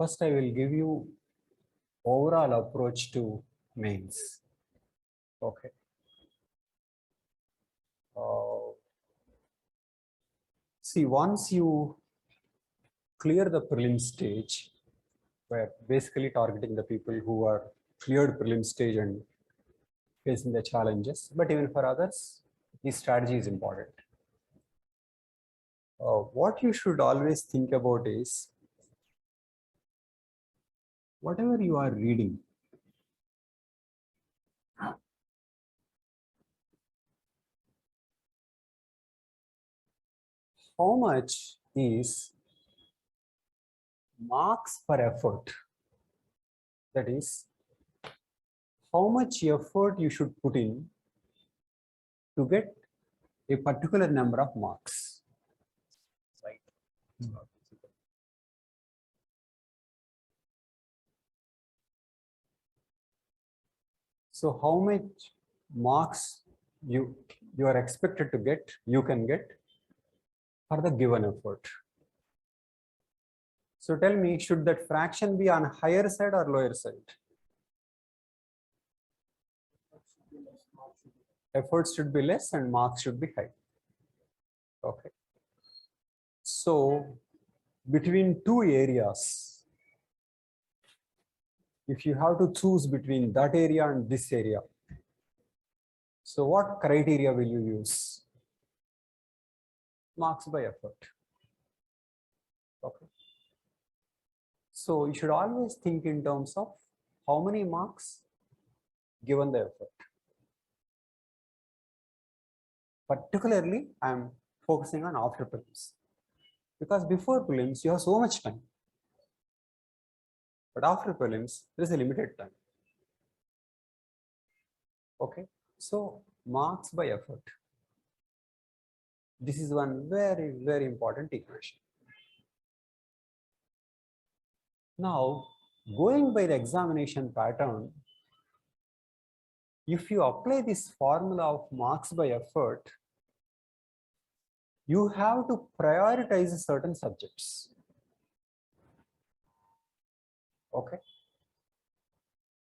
First, I will give you overall approach to mains. Okay. See, once you clear the prelim stage, where basically targeting the people who are cleared prelim stage and facing the challenges, but even for others, this strategy is important. What you should always think about is whatever you are reading, how much is marks per effort? That is, how much effort you should put in to get a particular number of marks, right? So how much marks you are expected to get, you can get for the given effort. So tell me, should that fraction be on higher side or lower side? Efforts should be less and marks should be high. Okay. So between two areas, if you have to choose between that area and this area, so what criteria will you use? Marks by effort. Okay. So you should always think in terms of how many marks given the effort. Particularly, I am focusing on after prelims, because before prelims you have so much time, but after prelims there is a limited time. Okay, so marks by effort. This is one very, very important equation. Now, going by the examination pattern, if you apply this formula of marks by effort, you have to prioritize certain subjects. Okay.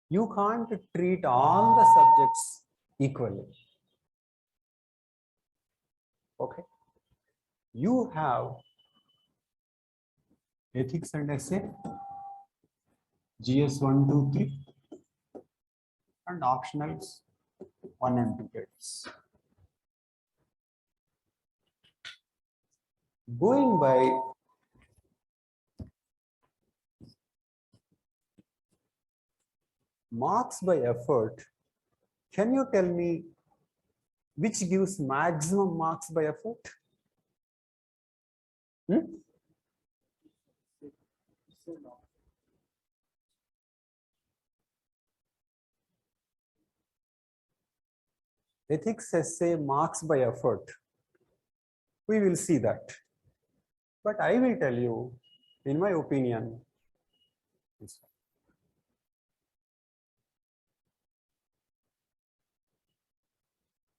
You can't treat all the subjects equally. Okay. You have ethics and essay, GS 1, 2, 3, and optionals 1 and 2 credits. Going by marks by effort, can you tell me which gives maximum marks by effort? Ethics essay marks by effort. We will see that. But I will tell you, in my opinion,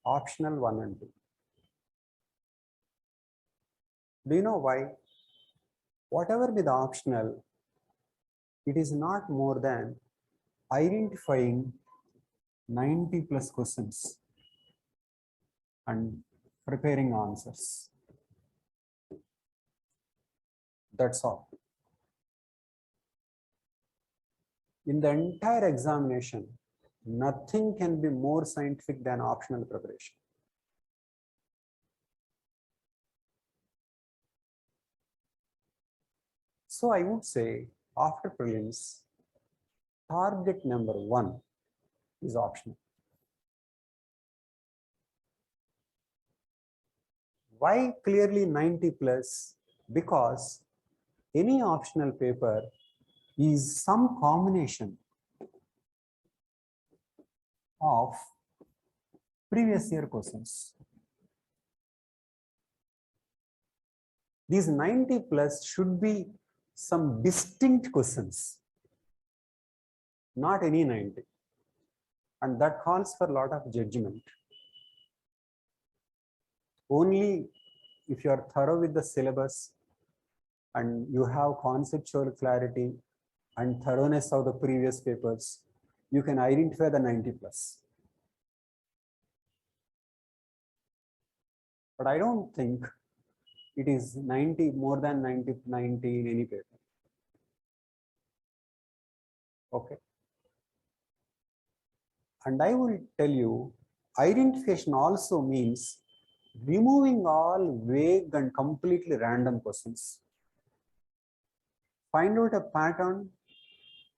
optional 1 and 2. Do you know why? Whatever be the optional, it is not more than identifying 90 plus questions and preparing answers. That's all. In the entire examination, nothing can be more scientific than optional preparation. So I would say after prelims, target number 1 is optional. Why clearly 90 plus? Because any optional paper is some combination of previous year questions. These 90 plus should be some distinct questions, not any 90. And that calls for a lot of judgment. Only if you are thorough with the syllabus and you have conceptual clarity and thoroughness of the previous papers, you can identify the 90 plus. But I don't think it is 90, more than 90 in any paper. Okay. And I will tell you, identification also means removing all vague and completely random questions. Find out a pattern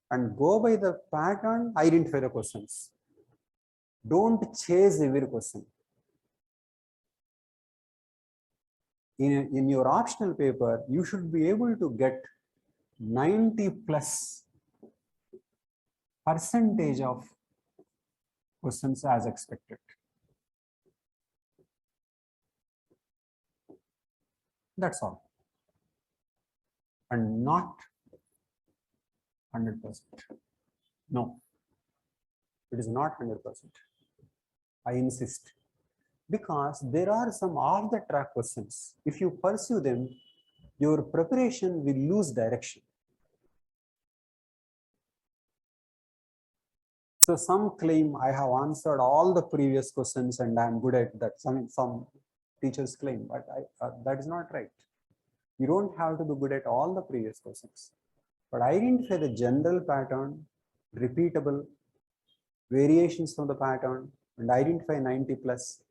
and go by the pattern, identify the questions. Don't chase every question. In your optional paper, you should be able to get 90 plus percentage of questions as expected. That's all. And not 100%. No, it is not 100%. I insist. Because there are some off the track questions. If you pursue them, your preparation will lose direction. So some claim I have answered all the previous questions and I am good at that. Some teachers claim, but that is not right. You don't have to be good at all the previous questions, but identify the general pattern, repeatable variations from the pattern, and identify 90 plus,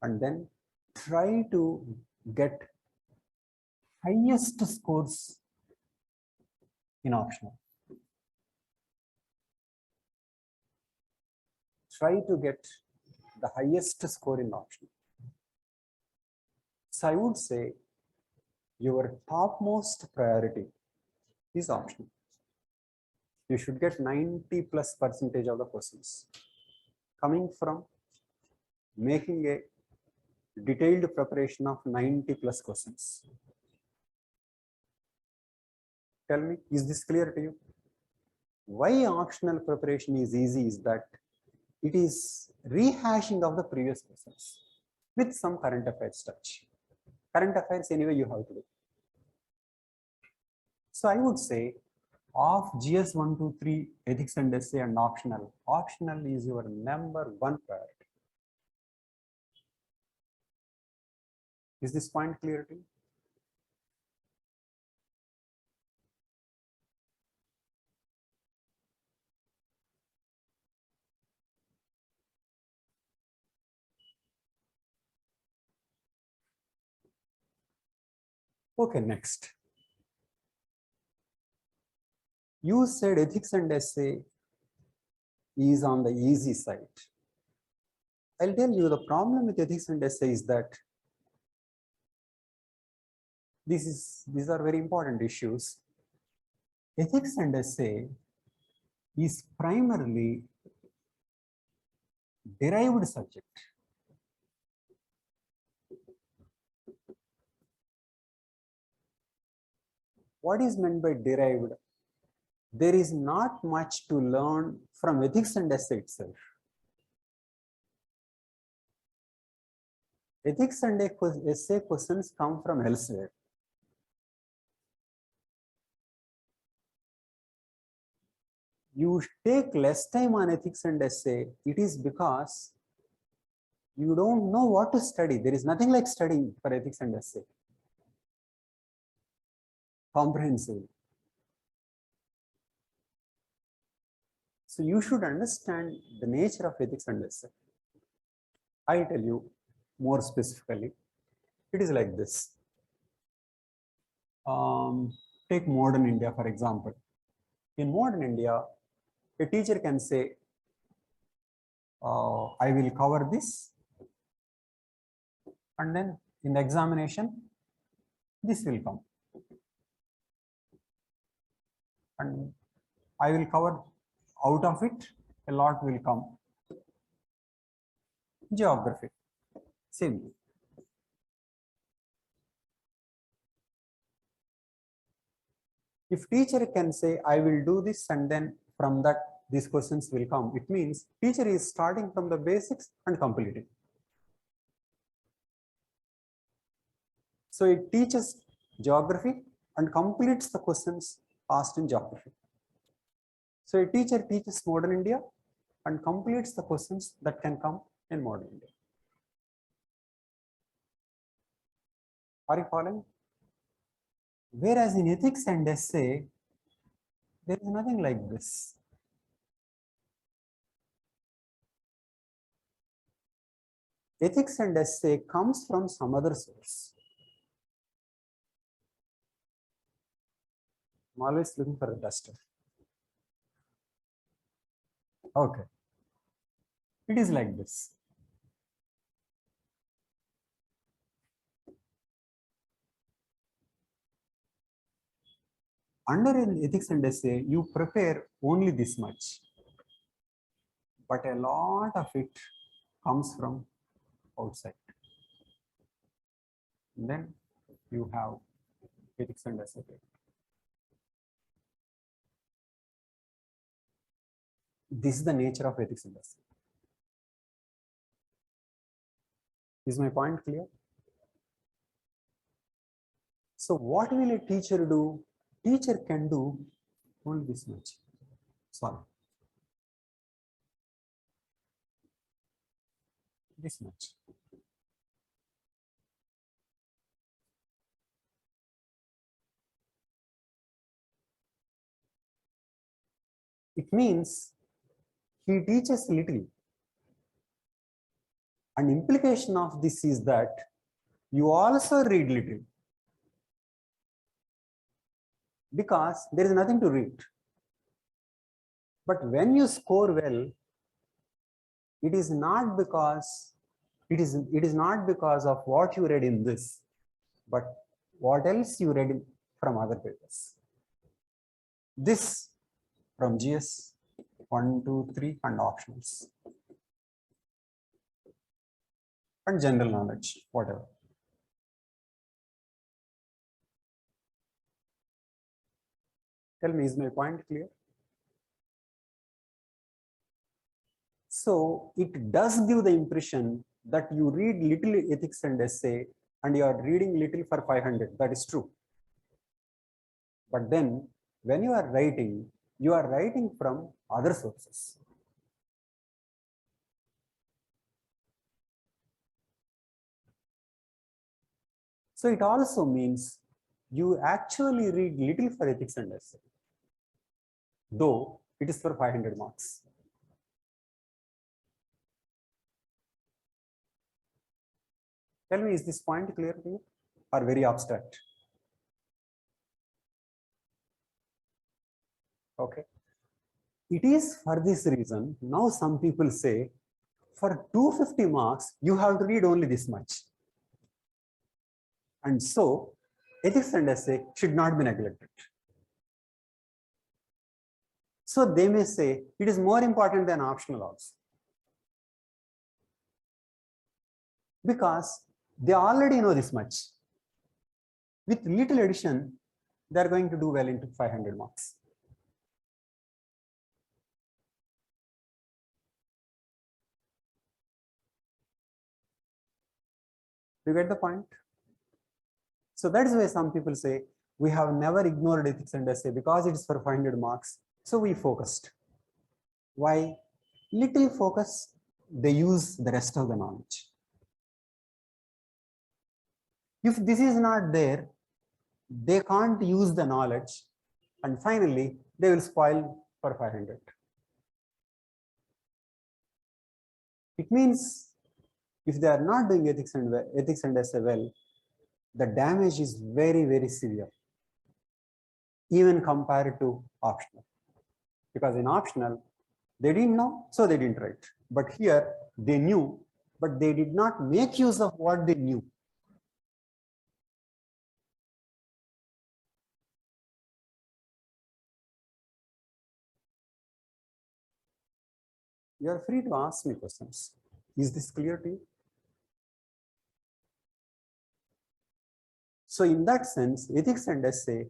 and then try to get highest scores in optional. Try to get the highest score in optional. So I would say your topmost priority is optional. You should get 90 plus percentage of the questions coming from making a detailed preparation of 90 plus questions. Tell me, is this clear to you? Why optional preparation is easy is that it is rehashing of the previous questions with some current affairs touch. Current affairs anyway you have to do. So I would say of GS 1, 2, 3, ethics and essay and optional, optional is your number one priority. Is this point clear to you? Okay, next. You said ethics and essay is on the easy side. I'll tell you the problem with ethics and essay is that these are very important issues. Ethics and essay is primarily derived subject. What is meant by derived? There is not much to learn from ethics and essay itself. Ethics and essay questions come from elsewhere. You take less time on ethics and essay, it is because you don't know what to study. There is nothing like studying for ethics and essay comprehensively. So you should understand the nature of ethics and essay. I tell you more specifically, it is like this. Take modern India, for example. In modern India, a teacher can say, I will cover this, and then in the examination, this will come. And I will cover out of it, a lot will come. Geography, same. If teacher can say, I will do this, and then from that, these questions will come, it means teacher is starting from the basics and completing. So it teaches geography and completes the questions asked in geography. So a teacher teaches modern India and completes the questions that can come in modern India. Are you following? Whereas in ethics and essay, there is nothing like this. Ethics and essay comes from some other source. I'm always looking for a duster. Okay. It is like this. Under an ethics and essay, you prepare only this much, but a lot of it comes from outside. And then you have ethics and essay. This is the nature of ethics and essay. Is my point clear? So what will a teacher do? Teacher can do only this much. Sorry. This much. It means he teaches little. An implication of this is that you also read little, because there is nothing to read. But when you score well, it is not because of what you read in this, but what else you read from other papers. This from GS 1, 2, 3 and optionals and general knowledge, whatever. Tell me, is my point clear? So it does give the impression that you read little ethics and essay and you are reading little for 500. That is true. But then when you are writing from other sources. So it also means you actually read little for ethics and essay, though it is for 500 marks. Tell me, is this point clear to you or very abstract? Okay. It is for this reason, now some people say, for 250 marks, you have to read only this much. And so, ethics and essay should not be neglected. So they may say, it is more important than optional also. Because they already know this much. With little addition, they are going to do well into 500 marks. You get the point? So that is why some people say, we have never ignored ethics and essay because it is for 500 marks. So we focused. Why? Little focus, they use the rest of the knowledge. If this is not there, they can't use the knowledge, and finally they will spoil for 500. It means if they are not doing ethics and essay well, the damage is very, very severe, even compared to optional. Because in optional, they didn't know, so they didn't write. But here, they knew, but they did not make use of what they knew. You are free to ask me questions. Is this clear to you? So in that sense, ethics and essay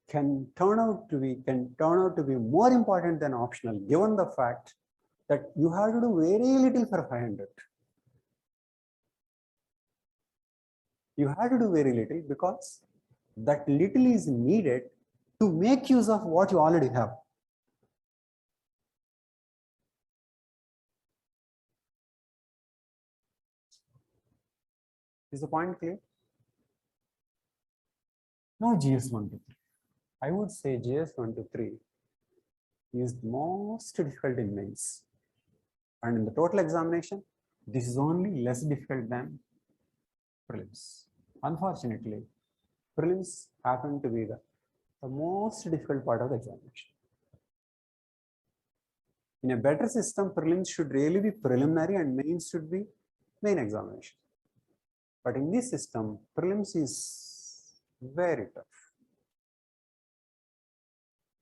can turn out to be more important than optional, given the fact that you have to do very little for 500. You have to do very little because that little is needed to make use of what you already have. Is the point clear? Now GS 1 to 3. I would say GS 1 to 3 is most difficult in mains. And in the total examination, this is only less difficult than prelims. Unfortunately, prelims happen to be the most difficult part of the examination. In a better system, prelims should really be preliminary and mains should be main examination. But in this system, prelims is very tough.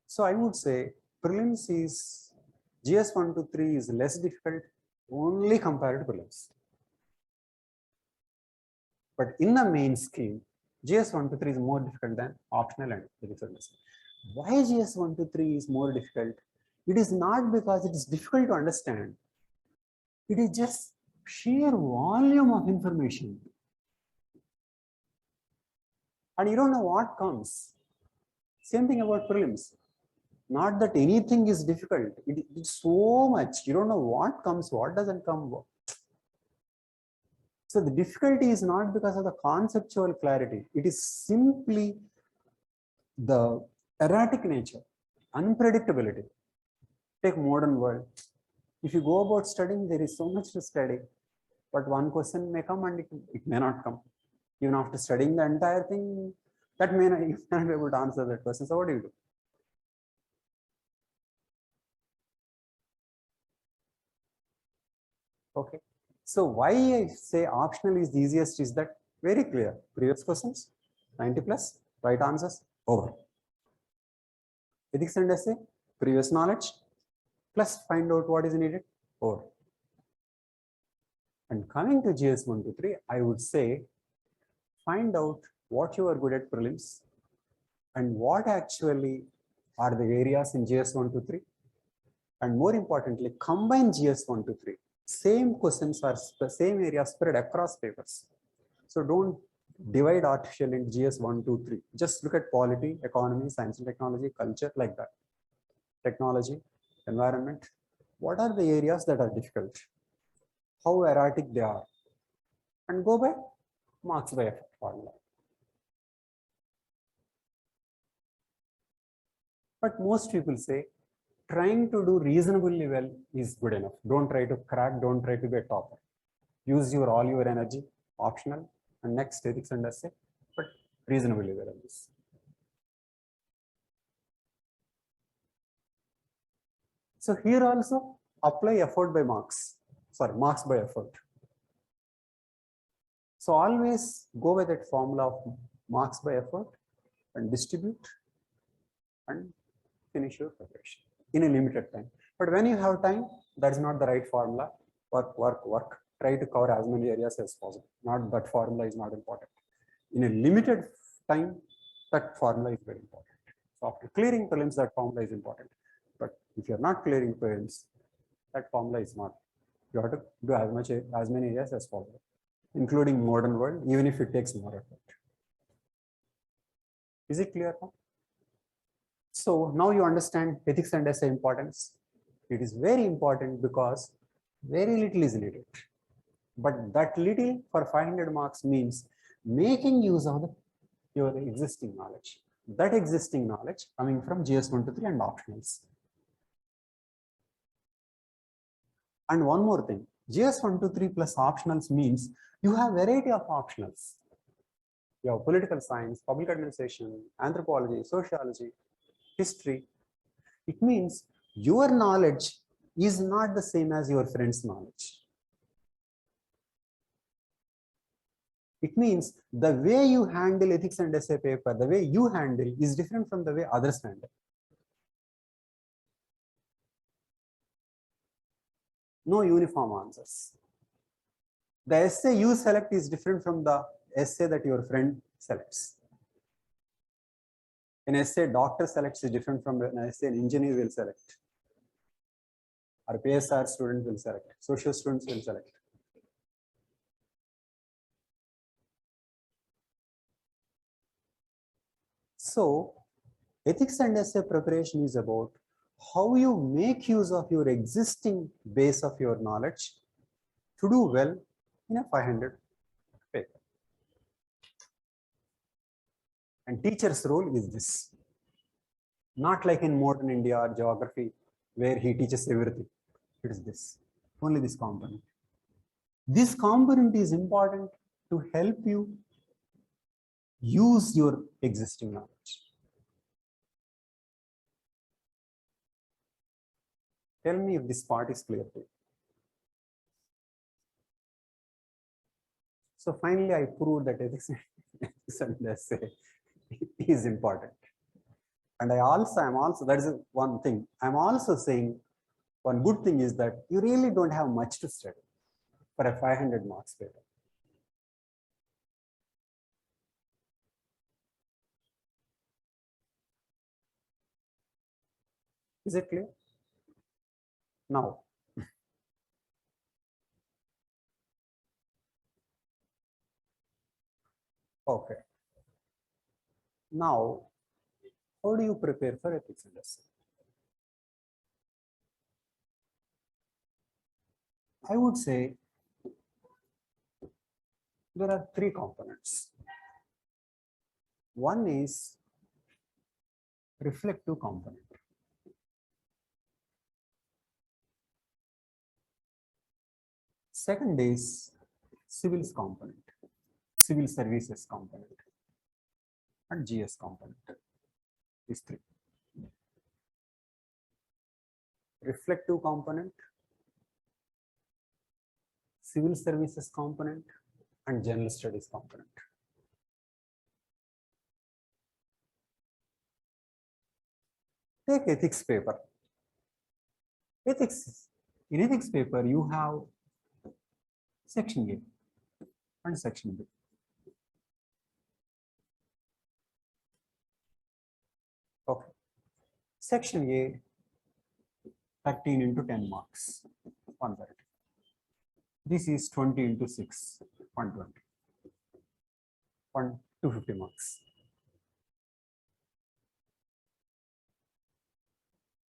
So I would say prelims is GS 1 to 3 is less difficult only compared to prelims. But in the main scheme, GS 1 to 3 is more difficult than optional and physics. Why GS 1 to 3 is more difficult? It is not because it is difficult to understand. It is just sheer volume of information. And you don't know what comes. Same thing about prelims. Not that anything is difficult. It's so much. You don't know what comes, what doesn't come. So the difficulty is not because of the conceptual clarity. It is simply the erratic nature, unpredictability. Take modern world. If you go about studying, there is so much to study, but one question may come and it may not come. Even after studying the entire thing, that may not, you may not be able to answer that question. So what do you do? Okay. So why I say optional is the easiest is that very clear. Previous questions, 90 plus, right answers, over. Ethics and essay, previous knowledge, plus find out what is needed, over. And coming to GS 1 to 3, I would say find out what you are good at prelims and what actually are the areas in GS 1 to 3. And more importantly, combine GS 1 to 3. Same questions are the same area spread across papers. So don't divide artificially in GS 1, 2, 3. Just look at polity, economy, science and technology, culture, like that. Technology, environment. What are the areas that are difficult? How erratic they are? And go by marks by effort formula. But most people say trying to do reasonably well is good enough. Don't try to crack, don't try to be a topper. Use all your energy, optional, and next ethics and essay, but reasonably well on this. So here also apply effort by marks, marks by effort. So always go by that formula of marks by effort and distribute and finish your preparation in a limited time. But when you have time, that is not the right formula. Work, work, work. Try to cover as many areas as possible. Not that formula is not important. In a limited time, that formula is very important. So after clearing prelims, that formula is important. But if you're not clearing prelims, that formula is not. You have to do as many areas as possible, including modern world, even if it takes more effort. Is it clear now? So now you understand ethics and essay importance. It is very important because very little is needed. But that little for 500 marks means making use of your existing knowledge. That existing knowledge coming from GS 1 to 3 and optionals. And one more thing, GS 1 to 3 plus optionals means you have variety of optionals. You have political science, public administration, anthropology, sociology, history. It means your knowledge is not the same as your friend's knowledge. It means the way you handle ethics and essay paper, the way you handle is different from the way others handle. No uniform answers. The essay you select is different from the essay that your friend selects. An essay doctor selects is different from an essay an engineer will select. Or PSR student will select. Social students will select. So, ethics and essay preparation is about how you make use of your existing base of your knowledge to do well in a 500 paper. And teacher's role is this. Not like in modern India or geography, where he teaches everything. It is this, only this component. This component is important to help you use your existing knowledge. Tell me if this part is clear to you. So finally, I proved that ethics and essay is important. And that is one thing. I'm also saying one good thing is that you really don't have much to study for a 500 marks paper. Is it clear? Now, okay. Now, how do you prepare for ethics and essay? I would say there are three components. One is reflective component. Second is civils component, civil services component, and GS component. These three. Reflective component, civil services component, and general studies component. Take ethics paper. In ethics paper, you have section A and section B. Okay. Section A, 13 into 10 marks, 130. This is 20 into 6, 120. 250 marks.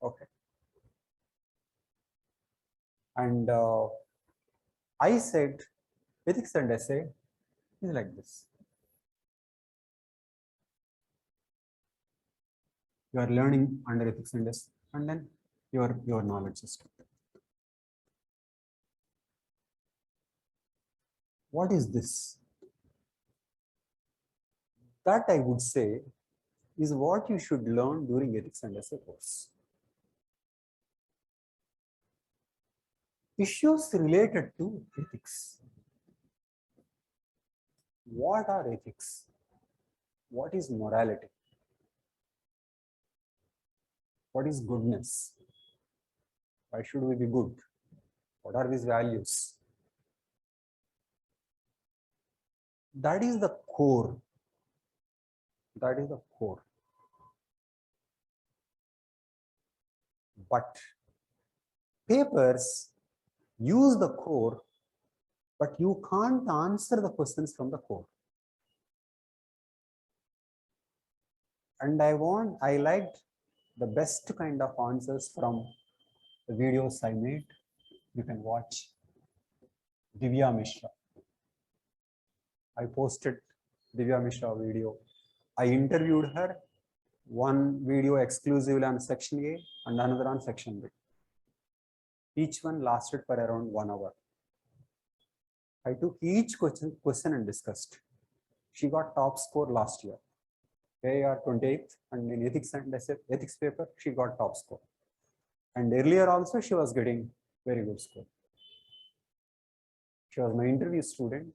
Okay. And I said ethics and essay is like this. You are learning under ethics and essay, and then your knowledge system. What is this? That I would say is what you should learn during ethics and essay course. Issues related to ethics. What are ethics? What is morality? What is goodness? Why should we be good? What are these values? That is the core. That is the core. But papers use the core, but you can't answer the questions from the core. And I liked the best kind of answers from the videos I made. You can watch Divya Mishra. I posted Divya Mishra video. I interviewed her, one video exclusively on section A and another on section B. Each one lasted for around 1 hour. I took each question and discussed. She got top score last year. AR 28th, and in ethics and ethics paper, she got top score. And earlier also, she was getting very good score. She was my interview student.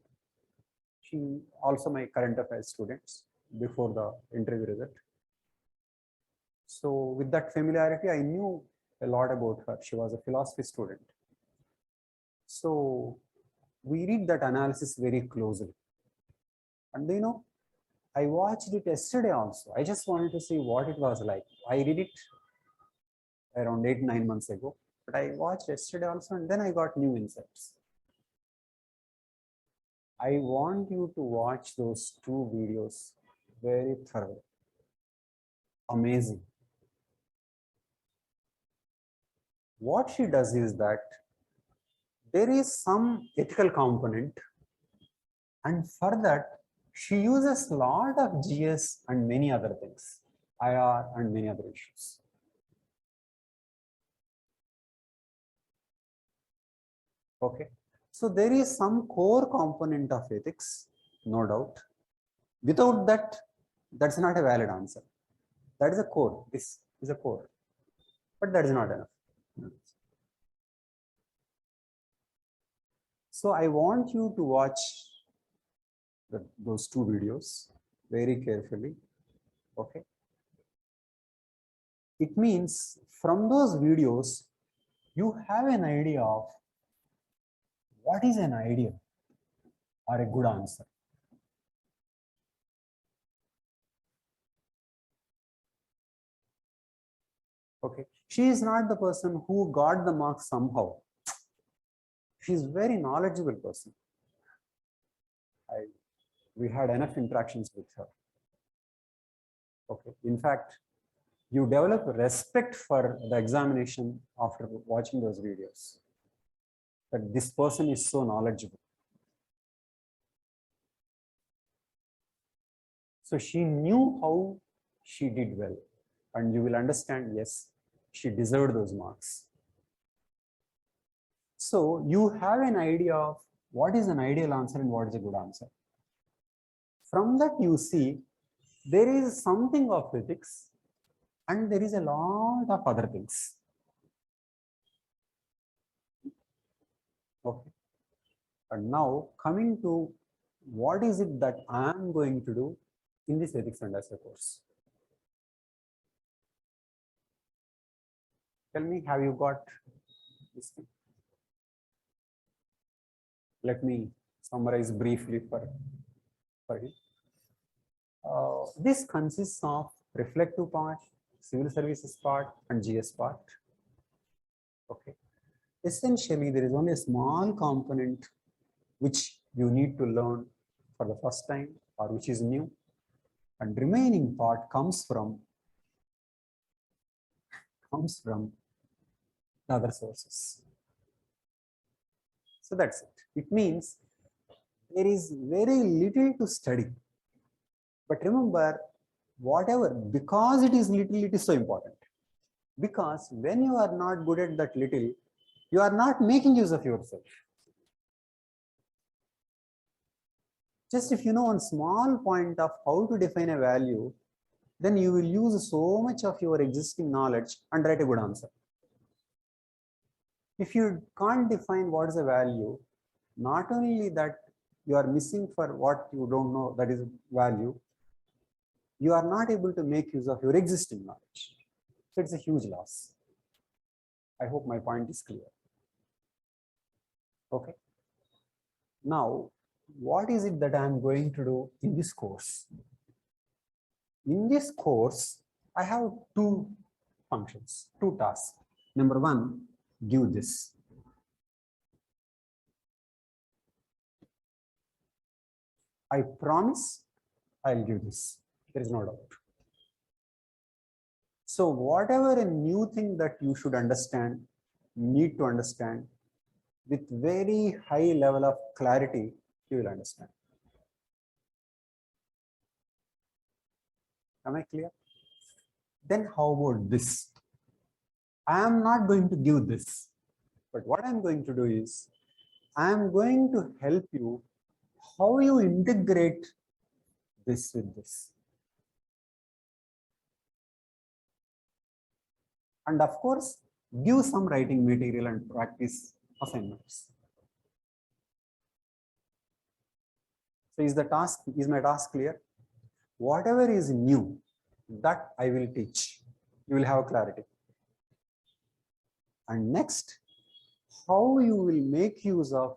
She also my current affairs students before the interview result. So with that familiarity, I knew a lot about her. She was a philosophy student. So we read that analysis very closely. And you know, I watched it yesterday also. I just wanted to see what it was like. I read it around 8-9 months ago, but I watched yesterday also, and then I got new insights. I want you to watch those 2 videos very thoroughly. Amazing. What she does is that there is some ethical component, and for that She uses a lot of GS and many other things, IR and many other issues. Okay, so there is some core component of ethics, no doubt. Without that, that's not a valid answer. That is a core. This is a core, but that is not enough. So I want you to watch those two videos very carefully. Okay. It means from those videos, you have an idea of what is an idea or a good answer. Okay. She is not the person who got the marks somehow. She is very knowledgeable person. We had enough interactions with her. Okay. In fact, you develop respect for the examination after watching those videos. That this person is so knowledgeable. So she knew how she did well, and you will understand, yes, she deserved those marks. So you have an idea of what is an ideal answer and what is a good answer. From that you see there is something of ethics and there is a lot of other things. Okay. And now coming to what is it that I am going to do in this ethics and essay course. Tell me, have you got this thing? Let me summarize briefly for you. This consists of reflective part, civil services part, and GS part. Okay. Essentially, there is only a small component which you need to learn for the first time or which is new, and remaining part comes from other sources. So that's it. It means there is very little to study. But remember, whatever, because it is little, it is so important. Because when you are not good at that little, you are not making use of yourself. Just if you know one small point of how to define a value, then you will use so much of your existing knowledge and write a good answer. If you can't define what is a value, not only that you are missing for what you don't know, that is value, you are not able to make use of your existing knowledge. So it's a huge loss. I hope my point is clear. Okay. Now, what is it that I am going to do in this course? In this course, I have two functions, two tasks. Number one, give this. I promise I'll give this. There is no doubt. So whatever a new thing that you should understand, need to understand, with very high level of clarity, you will understand. Am I clear? Then how about this? I am not going to give this, but what I'm going to do is, I am going to help you how you integrate this with this. And of course, give some writing material and practice assignments. So is my task clear? Whatever is new, that I will teach. You will have clarity. And next, how you will make use of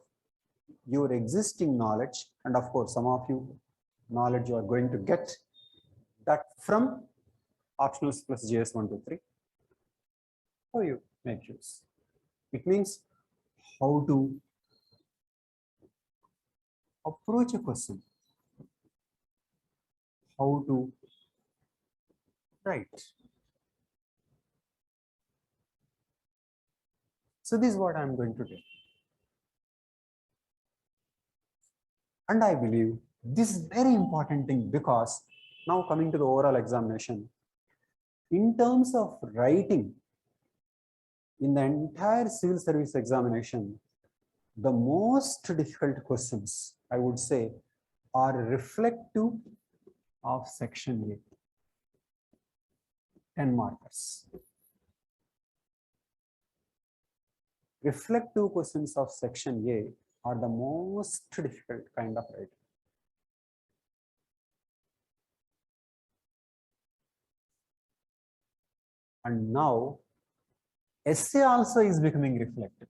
your existing knowledge, and of course, some of you knowledge you are going to get that from optionals plus JS 1, 2, 3. How you make use. It means how to approach a question, how to write. So this is what I am going to do. And I believe This is very important thing, because now coming to the overall examination, in terms of writing in the entire civil service examination, the most difficult questions, I would say, are reflective of section A, 10 markers. Reflective questions of section A are the most difficult kind of writing. And now essay also is becoming reflective.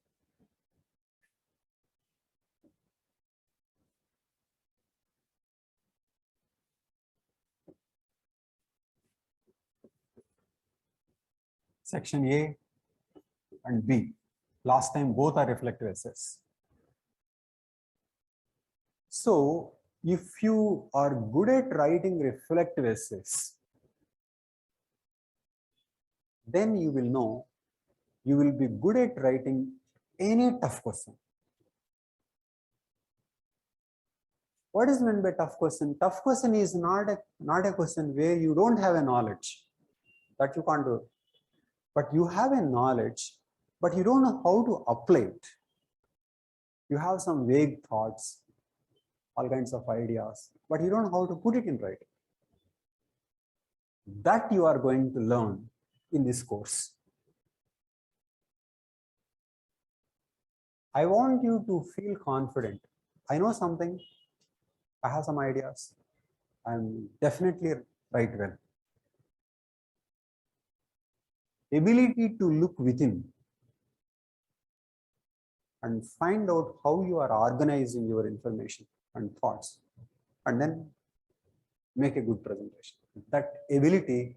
Section A and B, last time both are reflective essays. So if you are good at writing reflective essays, then you will know you will be good at writing any tough question. What is meant by tough question? Tough question is not a question where you don't have a knowledge, that you can't do, but you have a knowledge, but you don't know how to apply it. You have some vague thoughts, all kinds of ideas, but you don't know how to put it in writing. That you are going to learn in this course. I want you to feel confident. I know something, I have some ideas, I'm definitely write well. Ability to look within and find out how you are organizing your information and thoughts, and then make a good presentation. That ability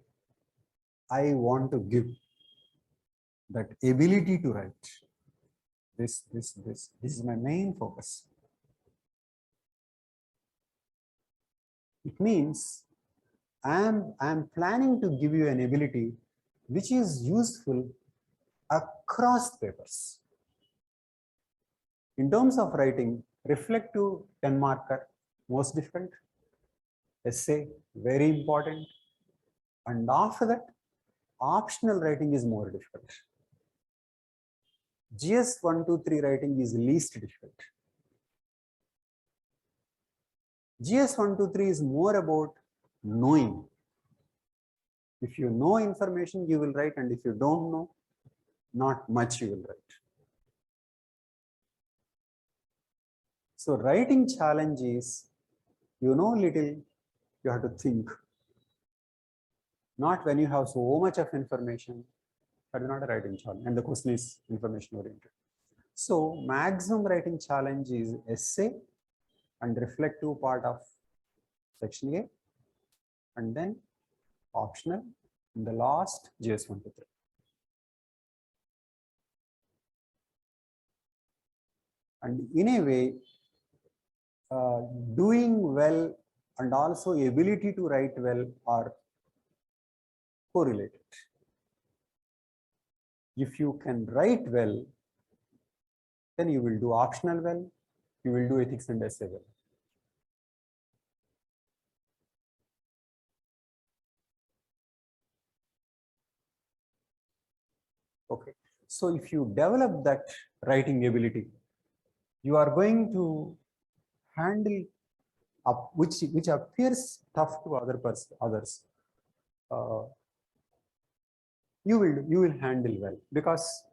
I want to give. That ability to write. This is my main focus. It means I'm planning to give you an ability which is useful across papers. In terms of writing, reflective 10 marker, most difficult, essay, very important, and after that, optional writing is more difficult. GS 123 writing is least difficult. GS 123 is more about knowing. If you know information, you will write, and if you don't know, not much you will write. So writing challenge is, you know little, you have to think. Not when you have so much of information, that is not a writing challenge, and the question is information oriented. So maximum writing challenge is essay and reflective part of section A, and then optional in the last GS 123. And in a way, doing well and also ability to write well are correlated. If you can write well, then you will do optional well, you will do ethics and essay well. Okay, so if you develop that writing ability, you are going to handle up which appears tough to others. You will handle well, because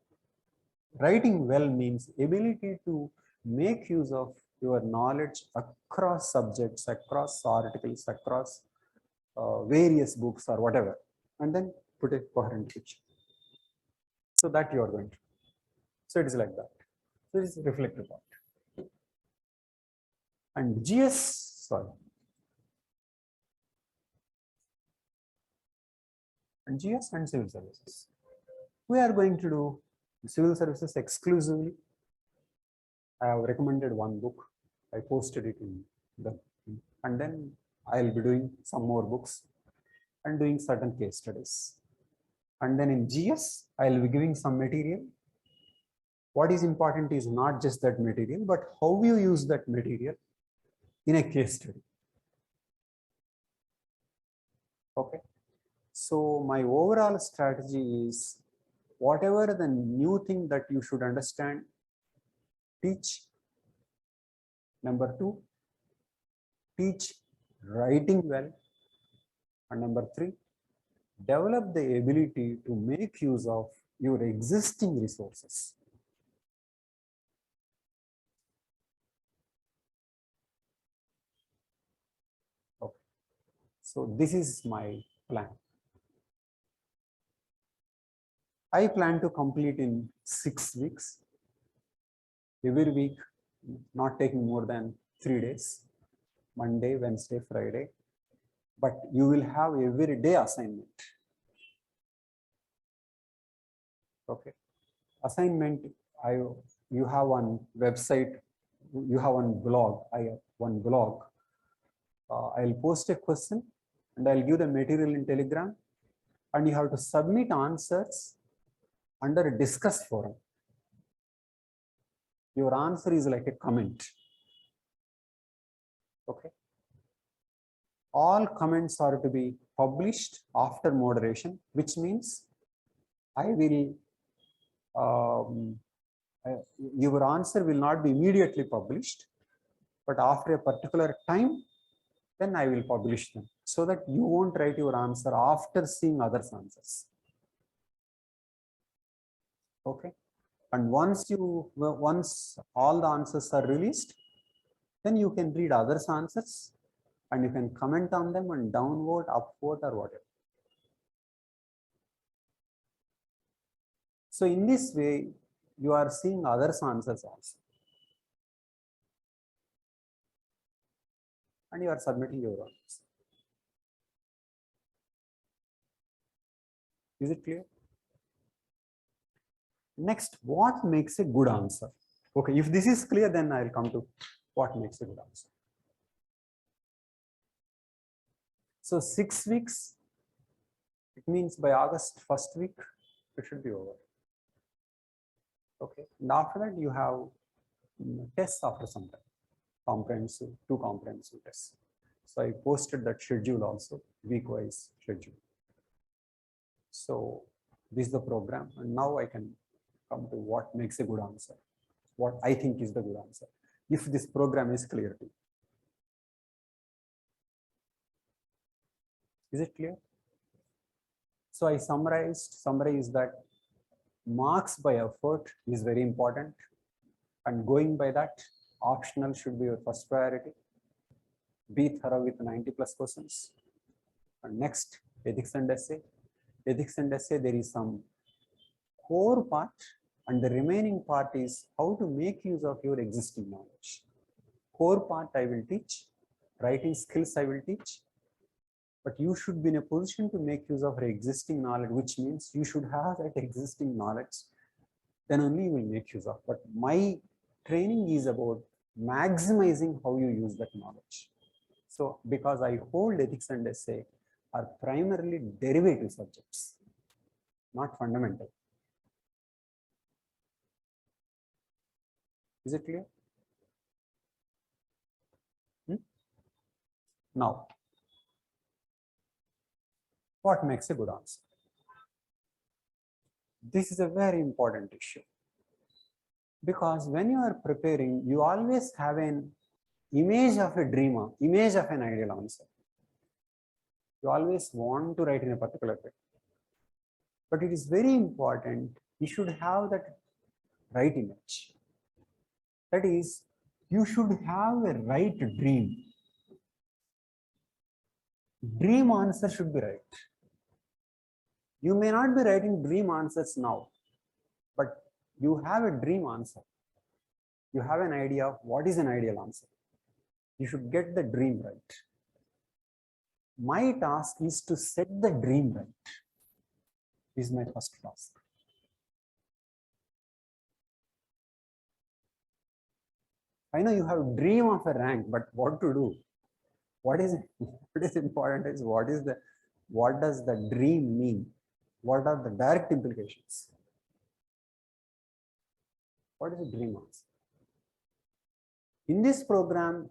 writing well means ability to make use of your knowledge across subjects, across articles, across various books or whatever, and then put a coherent picture. So that you are going to. So it is like that. So it is reflective part. And GS and civil services. We are going to do civil services exclusively. I have recommended one book. I posted it in the, and then I'll be doing some more books and doing certain case studies. And then in GS, I'll be giving some material. What is important is not just that material, but how you use that material in a case study. Okay. So my overall strategy is whatever the new thing that you should understand, teach. Number two, teach writing well. And number three, develop the ability to make use of your existing resources. Okay. So this is my plan. I plan to complete in 6 weeks. Every week, not taking more than 3 days, Monday, Wednesday, Friday. But you will have every day assignment. Okay. Assignment, you have one website, you have one blog, I have one blog. I'll post a question and I'll give the material in Telegram, and you have to submit answers under a discuss forum. Your answer is like a comment. Okay. All comments are to be published after moderation, which means I will your answer will not be immediately published, but after a particular time, then I will publish them so that you won't write your answer after seeing others' answers. Okay. And once all the answers are released, then you can read others' answers and you can comment on them and downvote, upvote, or whatever. So in this way, you are seeing others' answers also. And you are submitting your answers. Is it clear? Next, what makes a good answer? Okay, if this is clear, then I'll come to what makes a good answer. So 6 weeks, it means by August 1st week, it should be over. Okay, and after that you have tests after some time, comprehensive, 2 comprehensive tests. So I posted that schedule also, week-wise schedule. So this is the program, and now I can come to what makes a good answer, what I think is the good answer, if this program is clear to you. Is it clear? So I summarized that marks by effort is very important, and going by that, optional should be your first priority. Be thorough with 90+ questions. And next, ethics and essay. Ethics and essay, there is some core part, and the remaining part is how to make use of your existing knowledge. Core part I will teach, writing skills I will teach, but you should be in a position to make use of your existing knowledge, which means you should have that existing knowledge, then only you will make use of. But my training is about maximizing how you use that knowledge. So because I hold ethics and essay are primarily derivative subjects, not fundamental. Is it clear? Now, what makes a good answer? This is a very important issue, because when you are preparing, you always have an image of a dreamer, image of an ideal answer. You always want to write in a particular way. But it is very important, you should have that right image. That is, you should have a right dream. Dream answer should be right. You may not be writing dream answers now, but you have a dream answer. You have an idea of what is an ideal answer. You should get the dream right. My task is to set the dream right. This is my first task. I know you have a dream of a rank, but what to do? What is important is what does the dream mean? What are the direct implications? What is a dream answer? In this program,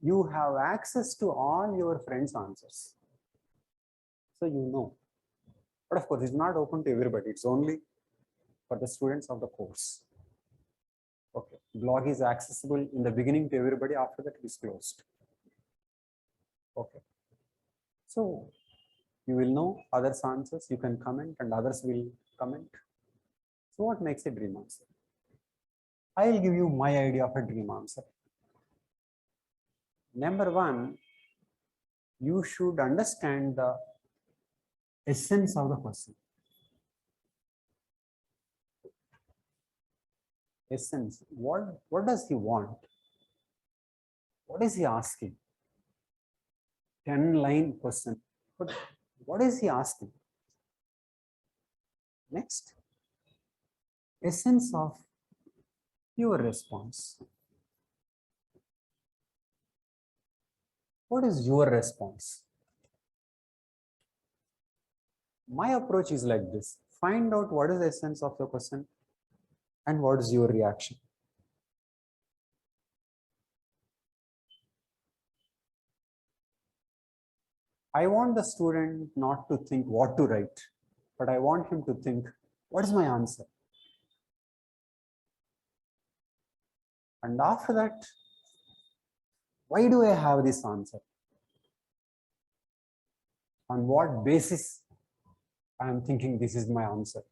you have access to all your friends' answers. So you know. But of course, it's not open to everybody. It's only for the students of the course. Okay. Blog is accessible in the beginning to everybody. After that, it is closed. Okay. So you will know others' answers. You can comment and others will comment. So what makes a dream answer? I will give you my idea of a dream answer. Number one, you should understand the essence of the person. Essence. What does he want? What is he asking? 10-line question. But what is he asking? Next, essence of your response. What is your response? My approach is like this. Find out what is the essence of your question and what is your reaction. I want the student not to think what to write, but I want him to think, what is my answer? And after that, why do I have this answer? On what basis I am thinking this is my answer?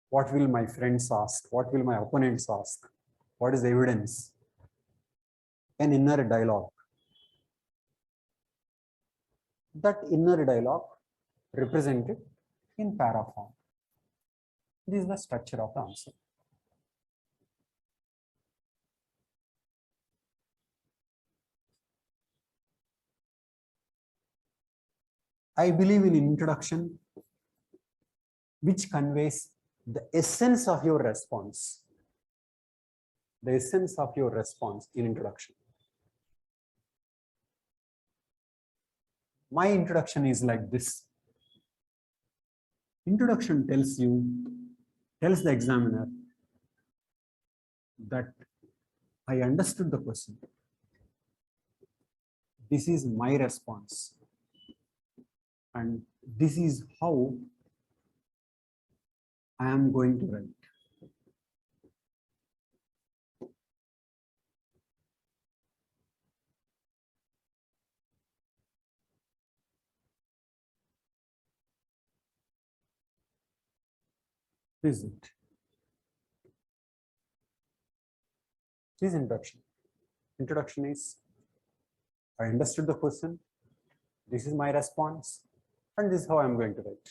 What will my friends ask? What will my opponents ask? What is the evidence? An inner dialogue. That inner dialogue represented in para form. This is the structure of the answer. I believe in introduction, which conveys the essence of your response. The essence of your response in introduction. My introduction is like this. Introduction tells the examiner that I understood the question. This is my response. And this is how I am going to write. This is it. This is introduction. Introduction is, I understood the question. This is my response. And this is how I am going to write.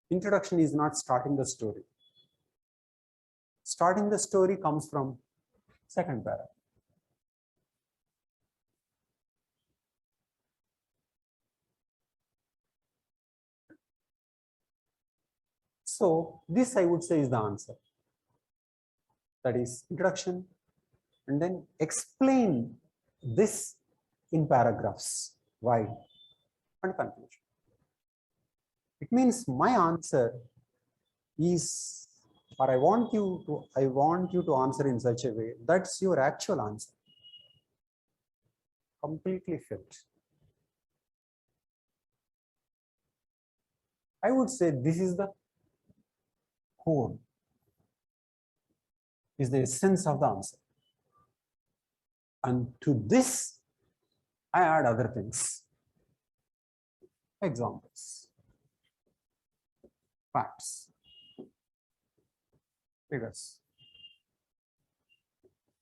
Introduction is not starting the story. Starting the story comes from second paragraph. So this I would say is the answer. That is introduction, and then explain this in paragraphs. Why? And conclusion. It means my answer is, or I want you to answer in such a way that's your actual answer. Completely fit. I would say this is the core, is the essence of the answer. And to this, I add other things. Examples, facts, figures,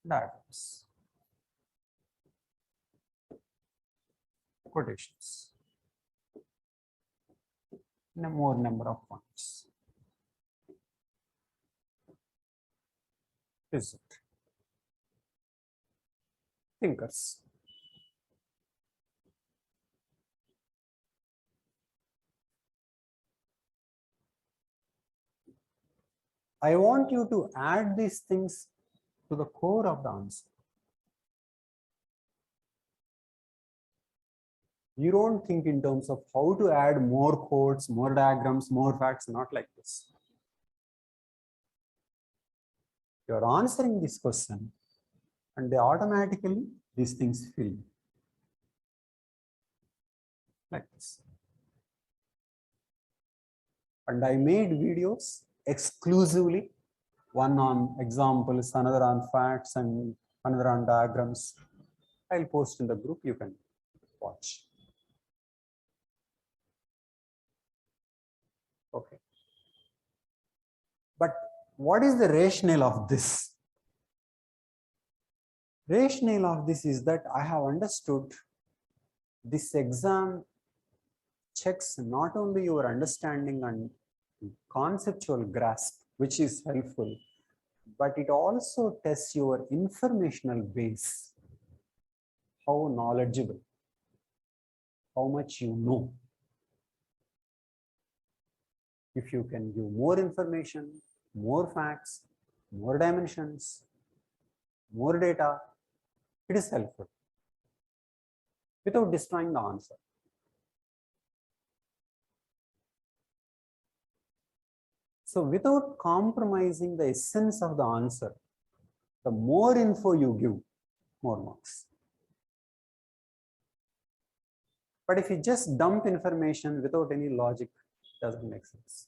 diagrams, quotations, and a more number of points. Is it? Thinkers. I want you to add these things to the core of the answer. You don't think in terms of how to add more quotes, more diagrams, more facts, not like this. You're answering this question and they automatically, these things fill. like this. And I made videos exclusively, one on examples, another on facts, and another on diagrams. I'll post in the group, you can watch. Okay. But what is the rationale of this? Rationale of this is that I have understood this exam checks not only your understanding and conceptual grasp, which is helpful, but it also tests your informational base, how knowledgeable, how much you know. If you can give more information, more facts, more dimensions, more data, it is helpful without destroying the answer. So without compromising the essence of the answer, the more info you give, more marks. But if you just dump information without any logic, it doesn't make sense.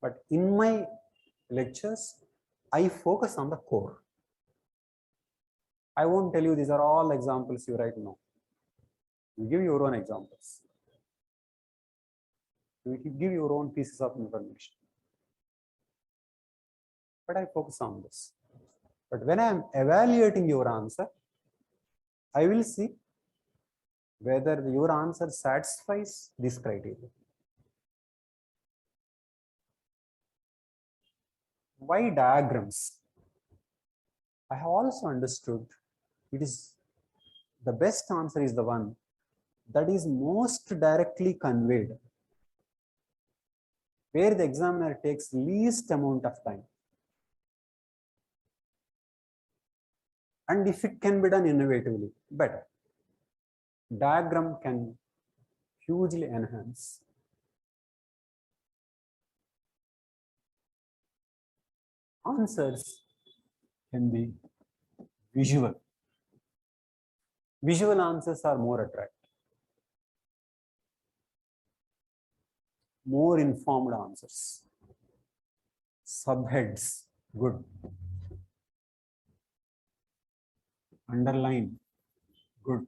But in my lectures, I focus on the core. I won't tell you these are all examples you write now. You give your own examples. You give your own pieces of information. But I focus on this. But when I am evaluating your answer, I will see whether your answer satisfies this criteria. Why diagrams? I have also understood it is the best answer is the one that is most directly conveyed, where the examiner takes least amount of time. And if it can be done innovatively, better. Diagram can hugely enhance. Answers can be visual. Visual answers are more attractive. More informed answers. Subheads, good. Underline, good.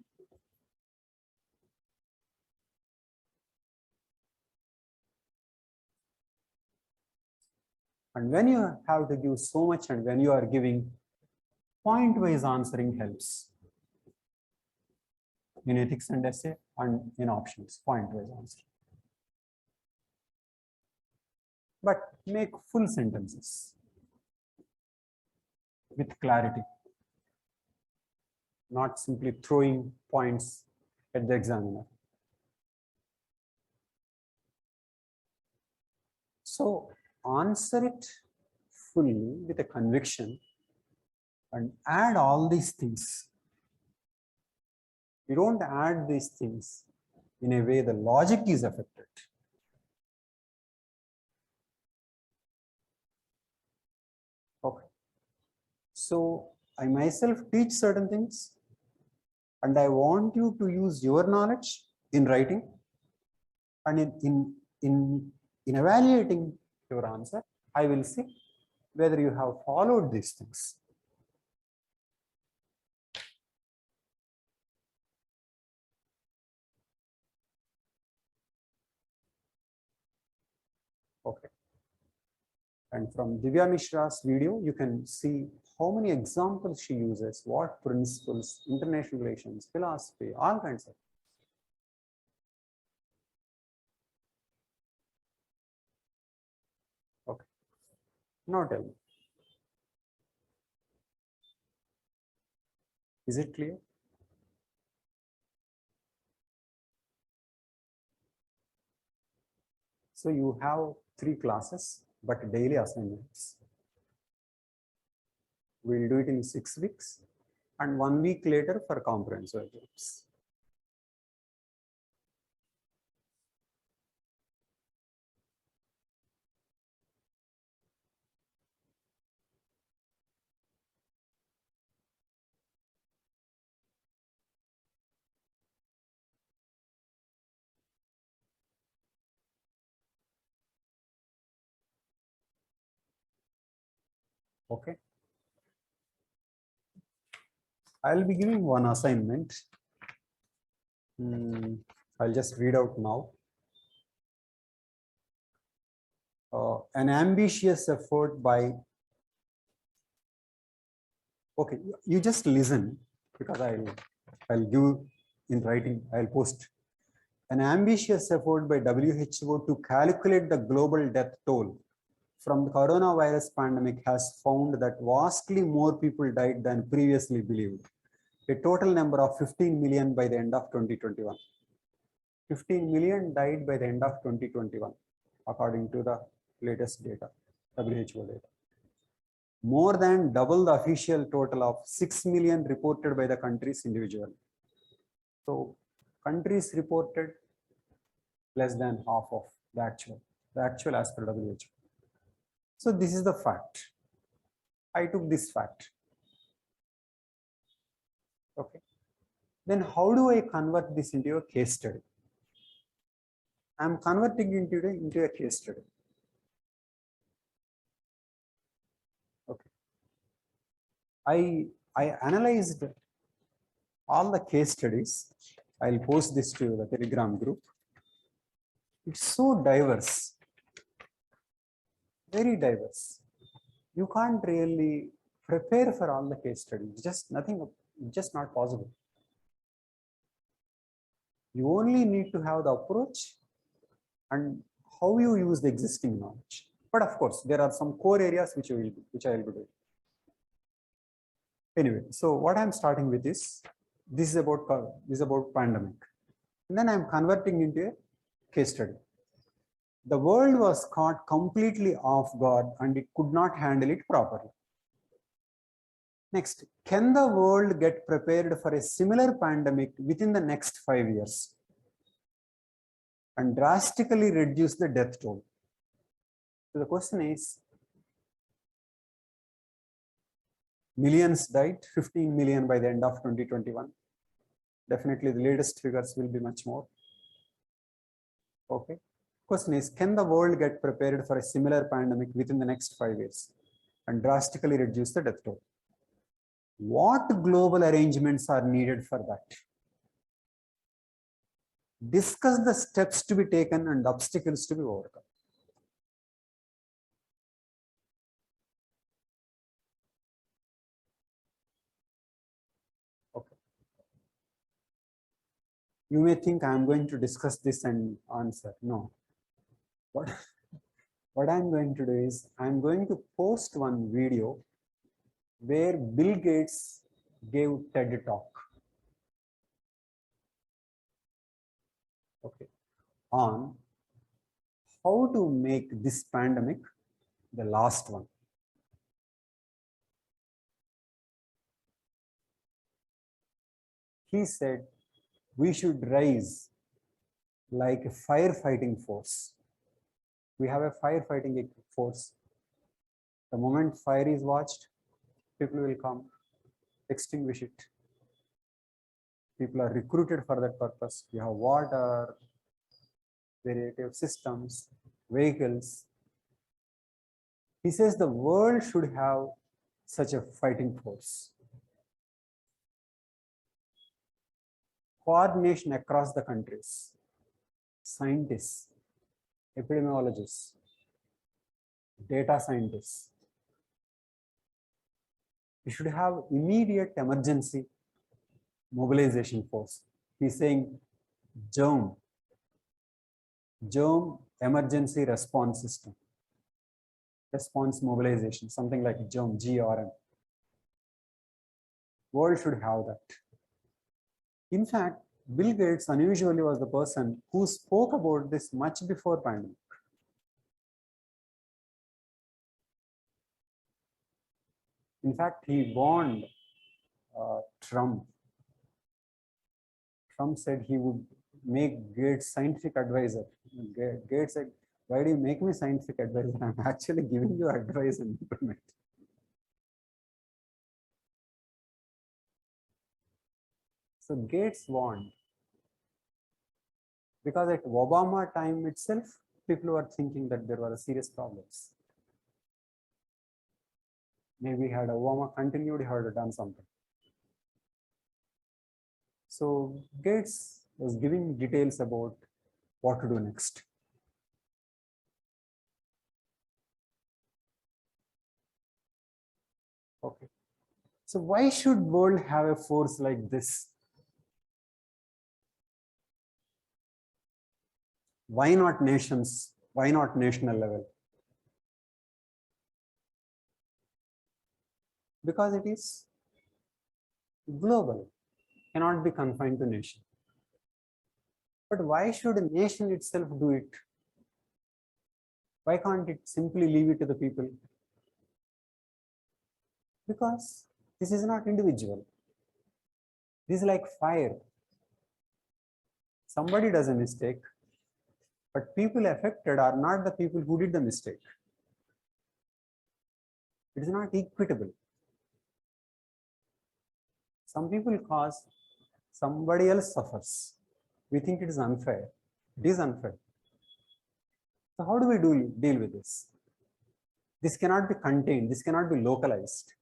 And when you have to give so much and when you are giving point-wise answering helps. In ethics and essay and in options, point-wise answer. But make full sentences with clarity, not simply throwing points at the examiner. So answer it fully with a conviction and add all these things. You don't add these things in a way the logic is affected. Okay. So I myself teach certain things and I want you to use your knowledge in writing and in evaluating your answer, I will see whether you have followed these things. Okay. And from Divya Mishra's video, you can see how many examples she uses, what principles, international relations, philosophy, all kinds of. Okay. Now tell me. Is it clear? So you have 3 classes, but daily assignments. We'll do it in 6 weeks and 1 week later for comprehensive exams. Okay. I'll be giving one assignment. I'll just read out now. An ambitious effort by, okay, you just listen because I'll give in writing, I'll post. An ambitious effort by WHO to calculate the global death toll from the coronavirus pandemic has found that vastly more people died than previously believed. A total number of 15 million by the end of 2021. 15 million died by the end of 2021, according to the latest data, WHO data. More than double the official total of 6 million reported by the countries individually. So countries reported less than half of the actual as per WHO. So this is the fact. I took this fact. Okay. Then how do I convert this into a case study? I'm converting into a case study. Okay. I analyzed all the case studies. I'll post this to the Telegram group. It's so diverse, very diverse. You can't really prepare for all the case studies. Just nothing, just not possible. You only need to have the approach and how you use the existing knowledge. But of course, there are some core areas which I will be doing. Anyway, so what I'm starting with is this is about pandemic, and then I'm converting into a case study. The world was caught completely off guard and it could not handle it properly. Next, can the world get prepared for a similar pandemic within the next 5 years and drastically reduce the death toll? So the question is, millions died, 15 million by the end of 2021. Definitely the latest figures will be much more. Okay. Question is, can the world get prepared for a similar pandemic within the next 5 years and drastically reduce the death toll? What global arrangements are needed for that? Discuss the steps to be taken and obstacles to be overcome. Okay. You may think I am going to discuss this and answer. No. What I'm going to do is I'm going to post one video where Bill Gates gave TED talk. Okay. On how to make this pandemic the last one. He said we should rise like a firefighting force. We have a firefighting force. The moment fire is watched, people will come, extinguish it. People are recruited for that purpose. You have water, variety systems, vehicles. He says the world should have such a fighting force. Coordination across the countries, scientists, epidemiologists, data scientists. We should have immediate emergency mobilization force. He's saying germ emergency response system, response mobilization, something like germ, GRM. World should have that. In fact, Bill Gates unusually was the person who spoke about this much before pandemic. In fact, he warned Trump. Trump said he would make Gates scientific advisor. Gates said, why do you make me scientific advisor? I'm actually giving you advice and implement. So Gates warned. Because at Obama time itself, people were thinking that there were serious problems. maybe had Obama continued, he had done something. So Gates was giving details about what to do next. Okay. So why should world have a force like this? Why not nations? Why not national level? Because it is global, cannot be confined to nation. But why should a nation itself do it? Why can't it simply leave it to the people? Because this is not individual. This is like fire. Somebody does a mistake, but people affected are not the people who did the mistake. It is not equitable. Some people cause, somebody else suffers. We think it is unfair. It is unfair. So how do we deal with this? This cannot be contained. This cannot be localized.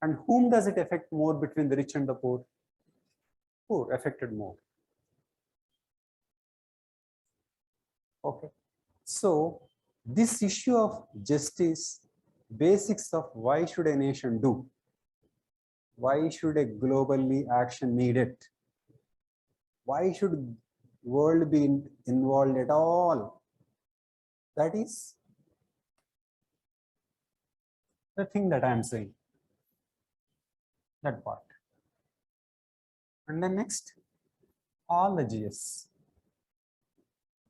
And whom does it affect more between the rich and the poor? Poor affected more. Okay. So this issue of justice, basics of why should a nation do? Why should a globally action need it? Why should world be involved at all? That is the thing that I am saying. That part. And then next, all the GS.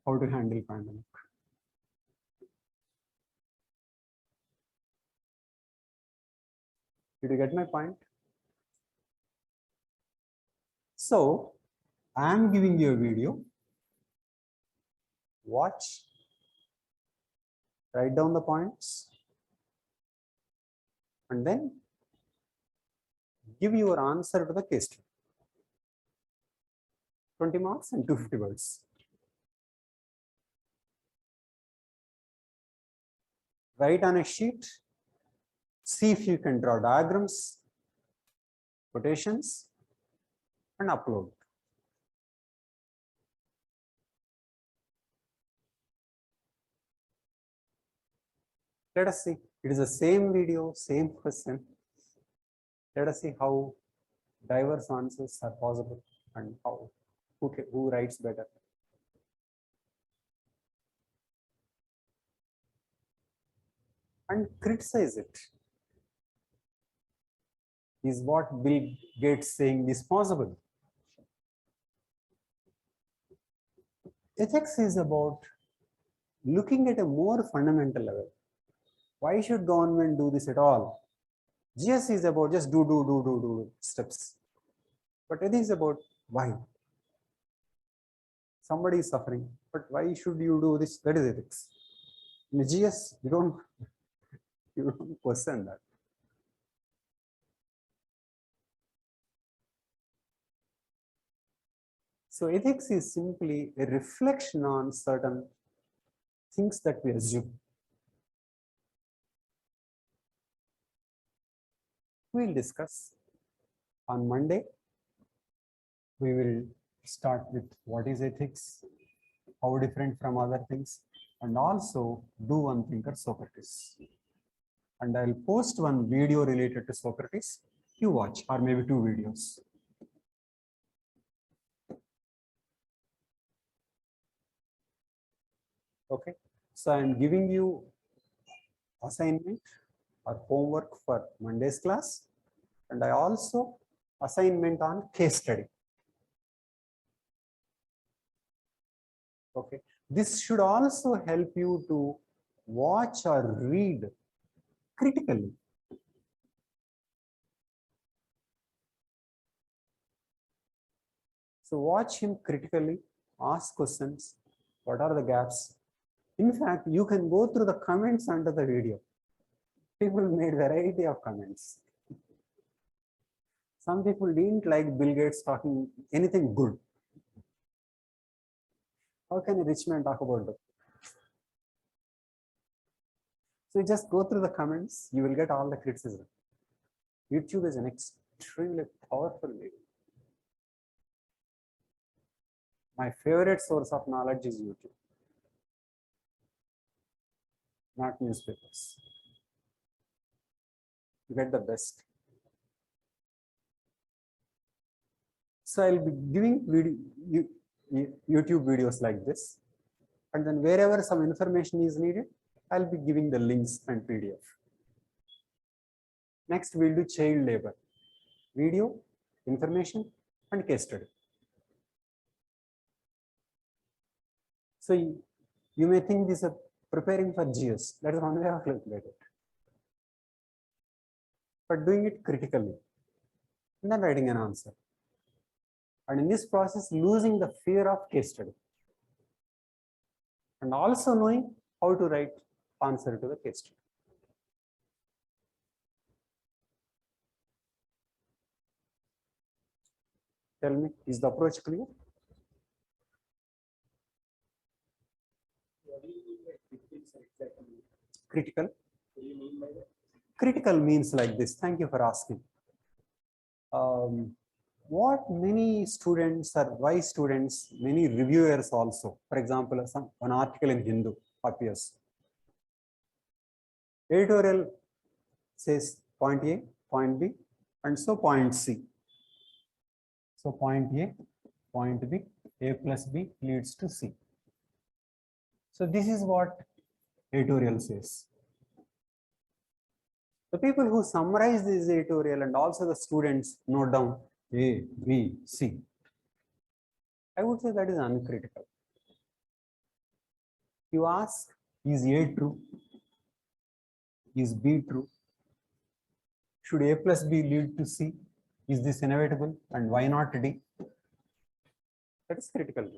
How to handle pandemic. Did you get my point? So I am giving you a video. Watch, write down the points, and then give your answer to the case study. 20 marks and 250 words. Write on a sheet, see if you can draw diagrams, quotations, and upload. Let us see. It is the same video, same question. Let us see how diverse answers are possible and how who writes better. And criticize it. Is what Bill Gates saying is possible. Ethics is about looking at a more fundamental level. Why should government do this at all? GS is about just do steps. But ethics is about why. Somebody is suffering, but why should you do this? That is ethics. In the GS, you don't question that. So ethics is simply a reflection on certain things that we assume. We'll discuss on Monday. We will start with what is ethics, how different from other things, and also do one thinker Socrates. And I'll post one video related to Socrates. You watch, or maybe 2 videos. Okay, so I'm giving you assignment or homework for Monday's class, and I also assignment on case study. Okay, this should also help you to watch or read critically. So watch him critically, ask questions, what are the gaps? In fact, you can go through the comments under the video. People made variety of comments. Some people didn't like Bill Gates talking anything good. How can a rich man talk about that? So you just go through the comments, you will get all the criticism. YouTube is an extremely powerful medium. My favorite source of knowledge is YouTube, not newspapers. You get the best. So I'll be giving YouTube videos like this, and then wherever some information is needed, I'll be giving the links and PDF. Next, we'll do child labor, video, information, and case study. So you may think this is preparing for GS. That is one way of looking at it. But doing it critically, and then writing an answer. And in this process, losing the fear of case study. And also knowing how to write answer to the case study. Tell me, is the approach clear? Critical. What do you mean by that? Critical means like this. Thank you for asking. What many students or why students, many reviewers also, for example, one article in Hindu appears. Editorial says point A, point B, and so point C. So point A, point B, A plus B leads to C. So this is what editorial says. The people who summarize this editorial and also the students note down A, B, C. I would say that is uncritical. You ask, is A true? Is B true? Should A plus B lead to C? Is this inevitable? And why not D? That is critical.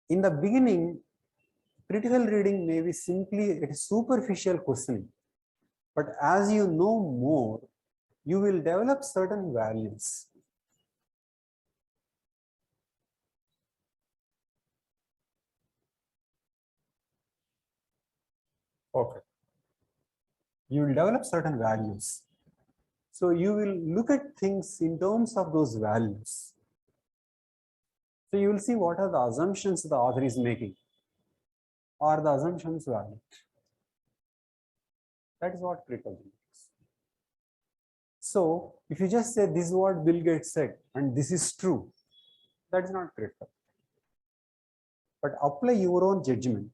In the beginning, critical reading may be simply a superficial questioning. But as you know more, you will develop certain values. Okay. You will develop certain values. So you will look at things in terms of those values. So you will see what are the assumptions the author is making. Are the assumptions valid? That is what critical reading is. So if you just say this is what Bill Gates said and this is true, that is not critical. But apply your own judgment.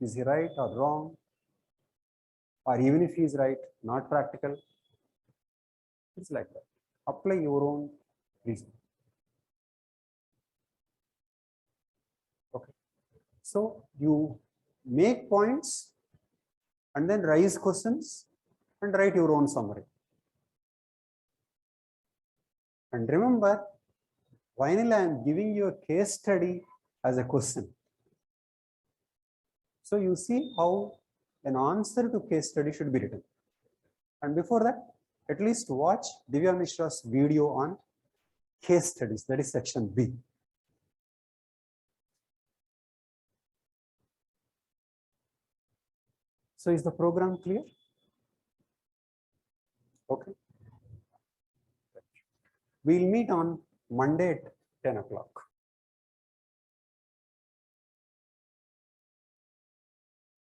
Is he right or wrong? Or even if he is right, not practical. It's like that. Apply your own reason. Okay. So you make points and then raise questions and write your own summary. And remember, finally, I am giving you a case study as a question. So you see how an answer to case study should be written. And before that, at least watch Divya Mishra's video on case studies, that is section B. So is the program clear? Okay. We'll meet on Monday at 10 o'clock.